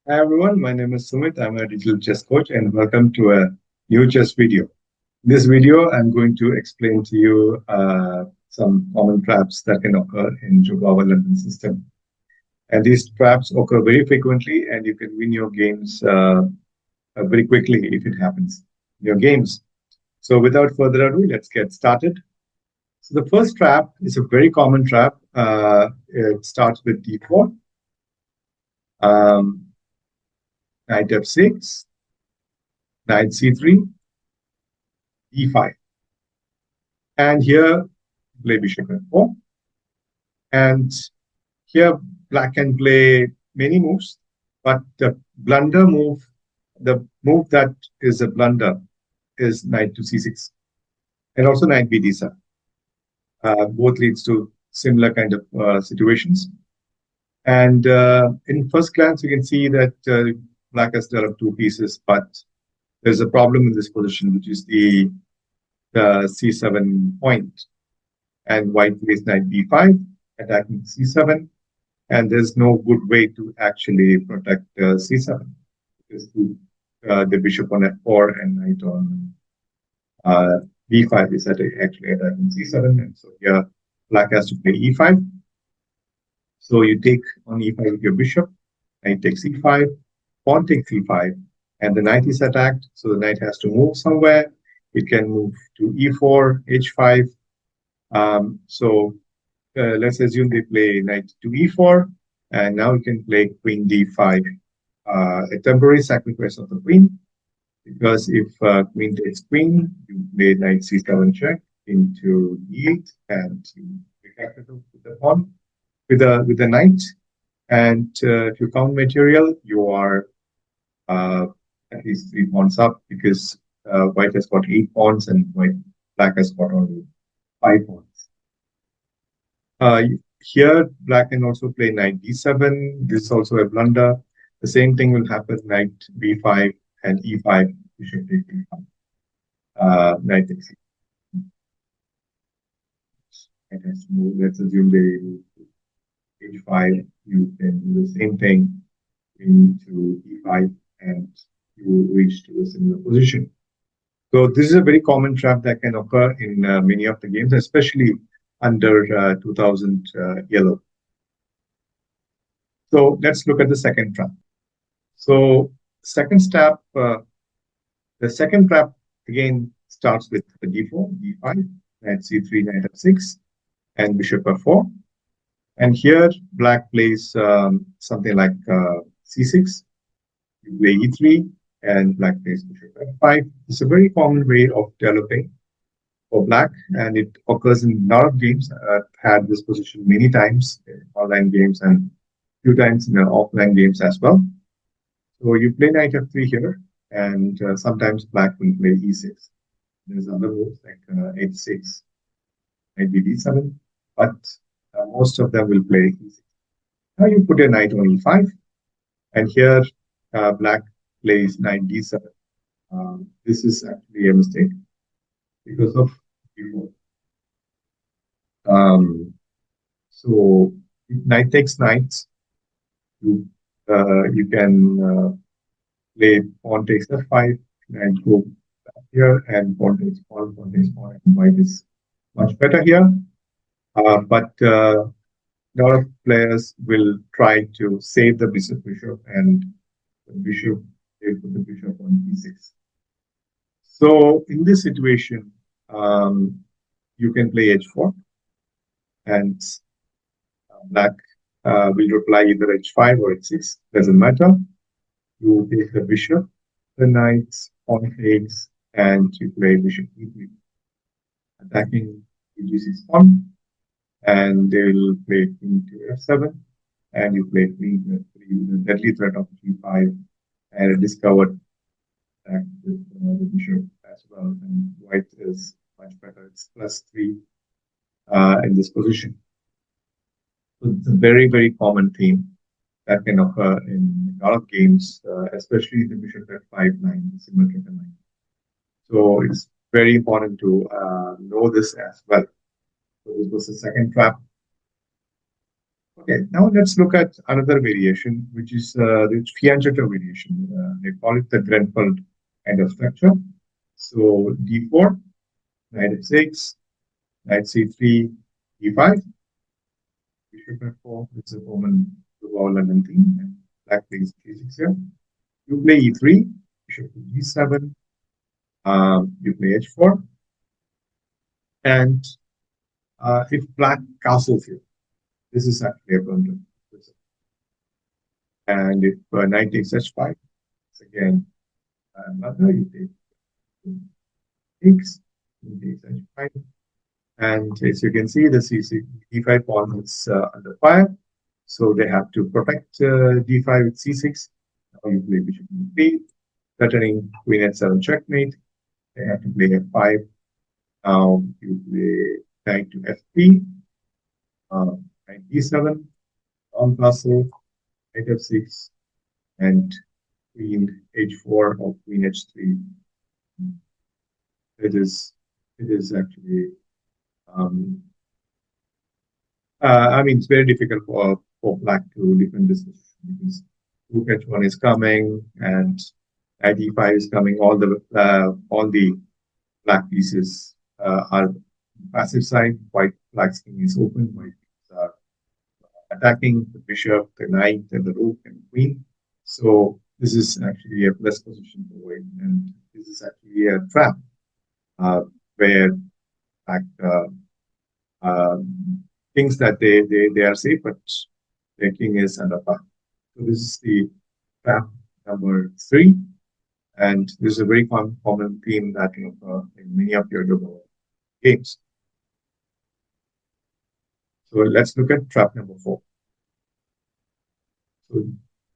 Hi everyone, my name is Sumit. I'm a digital chess coach and welcome to a new chess video. In this video, I'm going to explain to you some common traps that can occur in Jobava London system. And these traps occur very frequently and you can win your games very quickly if it happens in your games. So without further ado, let's get started. So the first trap is a very common trap. It starts with d4, um, knight f6, knight c3, e5. And here, play bishop f4. And here, black can play many moves, but the blunder move, the move that is a blunder is knight to c6 and also knight bd7. Both leads to similar kind of situations. And in first glance, you can see that black has developed two pieces, but there's a problem in this position, which is the c7 point. And white plays knight b5, attacking c7, and there's no good way to actually protect c7 because the bishop on f4 and knight on uh, b5 is actually attacking c7, and so here black has to play e5. So you take on e5 with your bishop, knight takes e5, pawn takes e5, and the knight is attacked, so the knight has to move somewhere. It can move to e4, h5. So let's assume they play knight to e4, and now you can play queen d5, a temporary sacrifice of the queen, because if queen takes queen, you play knight c7 check into e8, and you protect it with the pawn, with the knight. And if you count material, you are uh, at least 3 pawns up, because white has got 8 pawns and black has got only 5 pawns. Uh, Here, black can also play knight d7. This is also a blunder. The same thing will happen knight b5 and e5. Bishop takes e5. Knight takes e5. Let's assume they move to h5. You can do the same thing into e5, and you will reach to a similar position. So this is a very common trap that can occur in many of the games, especially under 2000 yellow. So let's look at the second trap. So the second trap again starts with the d4, d5, knight c3, knight f6, and bishop f4. And here black plays something like c6, you play e3, and black plays bishop f5. It's a very common way of developing for black, and it occurs in a lot of games. I've had this position many times in online games and few times in offline games as well. So you play knight f3 here, and sometimes black will play e6. There's other moves like h6, knight bd7, but most of them will play e6. Now you put a knight on e5, and here black plays knight d7. This is actually a mistake because of d4. So if knight takes knight, you can play pawn takes f5 and go back here, and pawn takes pawn, and white is much better here. But a lot of players will try to save the bishop, and the bishop, they put the bishop on e6. So in this situation, you can play h4, and black will reply either h5 or h6, doesn't matter. You take the bishop, the knight, pawn takes, and you play bishop e3, attacking the g6 pawn, and they will play queen to f7, and you play queen to f3 with the deadly threat of g5, and a discovered attack with the bishop as well. And white is much better; it's +3 in this position. So it's a very, very common theme that can occur in a lot of games, especially the bishop f5 line, the symmetrical line. So it's very important to know this as well. So this was the second trap. Okay, now let's look at another variation, which is the fianchetto variation. They call it the Grünfeld kind of structure. So d4, knight f6, knight c3, e5, bishop f4. It's a common Jobava London theme. And black plays g6 here. You play e3, bishop to g7. You play h4, and if black castles here, this is actually a blunder. And if knight takes h5, it's again another. You take takes, you take h5, and as you can see, the c6 d5 pawn is under fire, so they have to protect d5 with c6. Now you play bishop e3, threatening queen h7 checkmate. They have to play f5. Now you play knight to f3, knight e7, on castle, knight f6, and queen h4 or queen h3. It is actually I mean, it's very difficult for black to defend this position because rook h1 is coming and knight e5 is coming. All the black pieces are passive side. Black's king is open. White are attacking the bishop, the knight, and the rook and the queen. So this is actually a plus position for white, and this is actually a trap where black thinks that they are safe, but their king is under par. So this is the trap number 3, and this is a very common theme that in many of your games. So let's look at trap number 4. So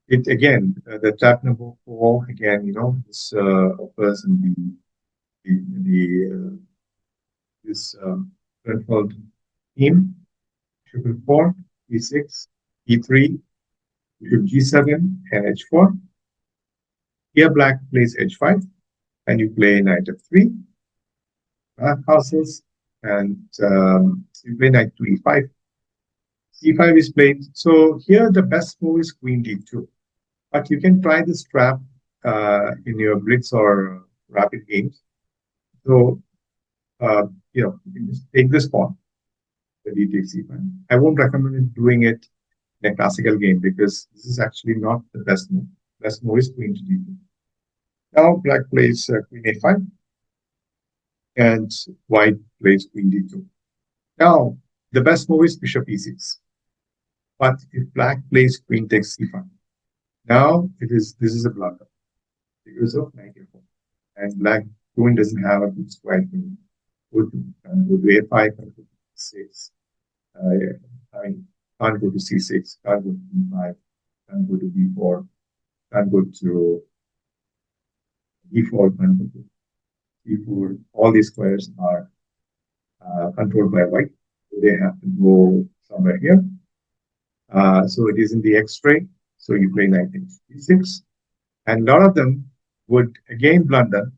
it again, the trap number 4 again, this occurs in this Grünfeld theme. Bishop 4, e6, e3, bishop g7, and h4. Here black plays h5, and you play knight f3, black castles, and you play knight to e5. e5 is played. So here the best move is queen d2, but you can try this trap in your blitz or rapid games. So you can just take this pawn, the d takes e5. I won't recommend doing it in a classical game because this is actually not the best move. Best move is queen to d2. Now black plays queen a5, and white plays queen d2. Now the best move is bishop e6. But if black plays queen takes c5, now this is a blunder because of knight a4, and black queen doesn't have a good square queen. Go to a5, and go to c6. I mean, can't go to c6, can't go to d5, can't go to d4, can't go to d4, can't go to d4. All these squares are controlled by white. So they have to go somewhere here. So it is in the X-ray. So you play knight takes d6, and a lot of them would again blunder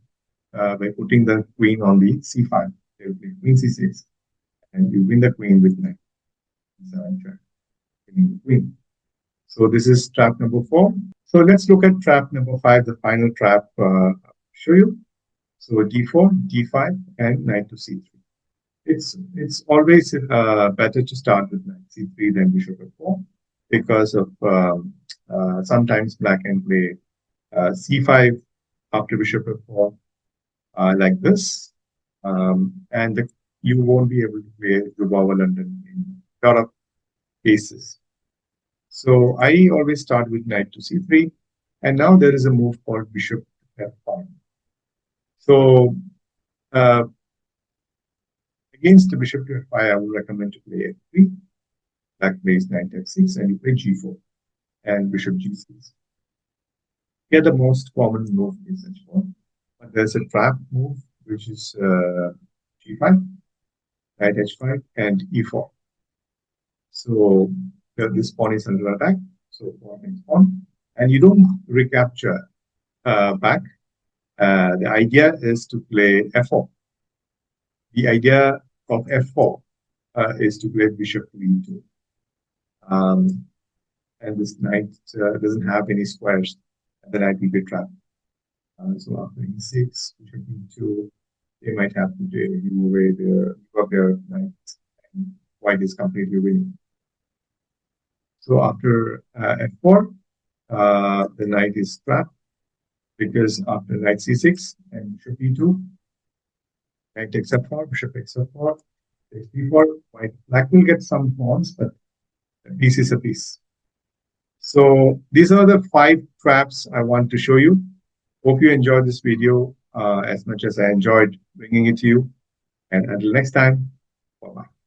by putting the queen on the c5. They will play queen c6, and you win the queen with knight c7 check, winning the queen. So this is trap number 4. So let's look at trap number 5, the final trap. I'll show you. So d4, d5, and knight to c3. It's always better to start with knight c3 than bishop f4 because of sometimes black can play c5 after bishop f4 like this, and you won't be able to play Jobava London in a lot of cases. So I always start with knight to c3, and now there is a move called bishop f5. So against the bishop to f5, I would recommend to play f3. Black plays knight f6, and you play g4 and bishop g6. Here the most common move is h4, but there's a trap move which is g5, knight h5, and e4. So this pawn is under attack. So pawn next pawn, and you don't recapture back. The idea is to play f4. The idea of f4 is to play bishop to e2. And this knight doesn't have any squares, and the knight will be trapped. So after e6, bishop e2, they might have to give away their knight, and white is completely winning. So after f4, the knight is trapped because after knight c6 and bishop e2, knight takes f4, bishop takes f4, takes b4. Black will get some pawns, but a piece is a piece. So these are the 5 traps I want to show you. Hope you enjoyed this video as much as I enjoyed bringing it to you. And until next time, bye-bye.